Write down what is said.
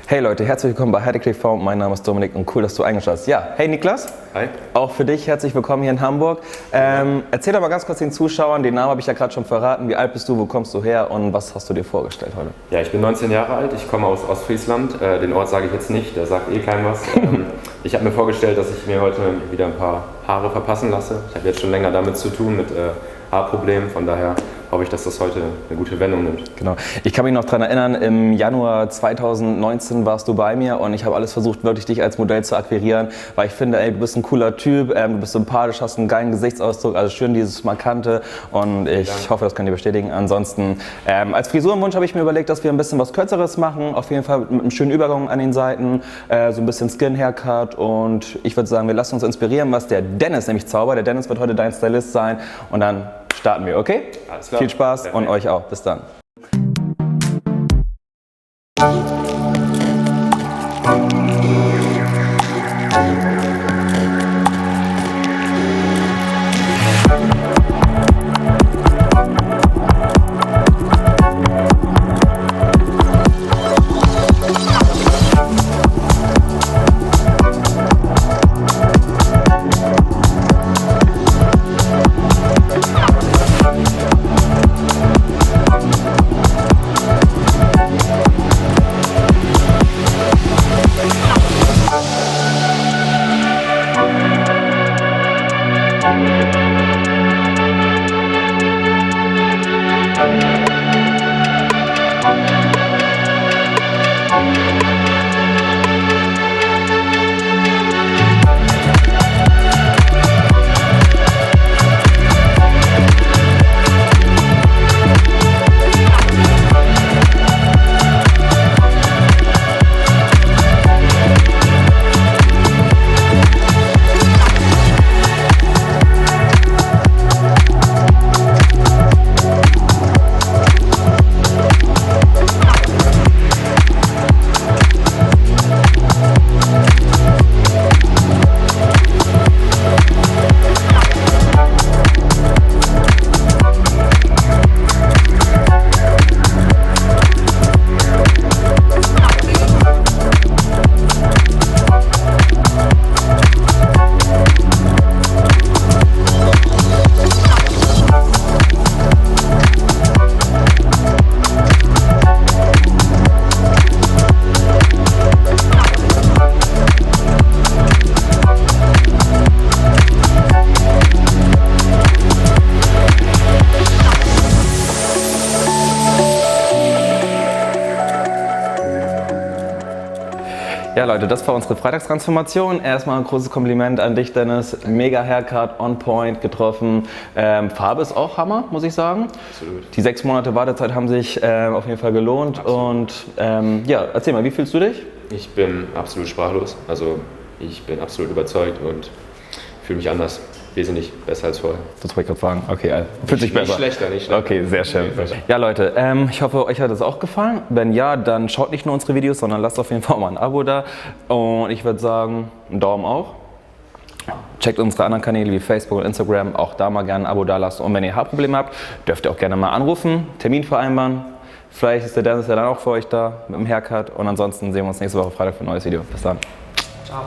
Hey Leute, herzlich willkommen bei Heidek TV. Mein Name ist Dominik und cool, dass du eingeschaltet hast. Ja, hey Niklas. Hi. Auch für dich herzlich willkommen hier in Hamburg. Erzähl doch mal ganz kurz den Zuschauern, den Namen habe ich ja gerade schon verraten. Wie alt bist du, wo kommst du her und was hast du dir vorgestellt heute? Ja, ich bin 19 Jahre alt, ich komme aus Ostfriesland. Den Ort sage ich jetzt nicht, der sagt eh keinem was. Ich habe mir vorgestellt, dass ich mir heute wieder ein paar Haare verpassen lasse. Ich habe jetzt schon länger damit zu tun, mit Haarproblemen, von daher hoffe ich, dass das heute eine gute Wendung nimmt. Genau. Ich kann mich noch daran erinnern, im Januar 2019 warst du bei mir und ich habe alles versucht, wirklich dich als Modell zu akquirieren, weil ich finde, ey, du bist ein cooler Typ, du bist sympathisch, hast einen geilen Gesichtsausdruck, also schön dieses Markante und ich hoffe, das könnt ihr bestätigen. Ansonsten, als Frisurenwunsch habe ich mir überlegt, dass wir ein bisschen was Kürzeres machen, auf jeden Fall mit einem schönen Übergang an den Seiten, so ein bisschen Skin-Haircut und ich würde sagen, wir lassen uns inspirieren, was der Dennis nämlich zaubert. Der Dennis wird heute dein Stylist sein und dann starten wir, okay? Alles klar. Viel Spaß. Perfekt. Und euch auch. Bis dann. Ja Leute, das war unsere Freitagstransformation. Erstmal ein großes Kompliment an dich, Dennis. Mega Haircut, on point getroffen. Farbe ist auch Hammer, muss ich sagen. Absolut. Die 6 Monate Wartezeit haben sich auf jeden Fall gelohnt. Absolut. Und ja, erzähl mal, wie fühlst du dich? Ich bin absolut sprachlos, also ich bin absolut überzeugt und fühle mich anders. Wesentlich besser als vorher. Das wollte ich gerade fragen. Okay, fühlt sich besser. Nicht schlechter. Okay, sehr schön. Ja Leute, ich hoffe, euch hat es auch gefallen. Wenn ja, dann schaut nicht nur unsere Videos, sondern lasst auf jeden Fall mal ein Abo da. Und ich würde sagen, einen Daumen auch. Checkt unsere anderen Kanäle wie Facebook und Instagram, auch da mal gerne ein Abo da lassen. Und wenn ihr Haarprobleme habt, dürft ihr auch gerne mal anrufen, Termin vereinbaren. Vielleicht ist der Dennis ja dann auch für euch da mit dem Haircut. Und ansonsten sehen wir uns nächste Woche Freitag für ein neues Video. Bis dann. Ciao.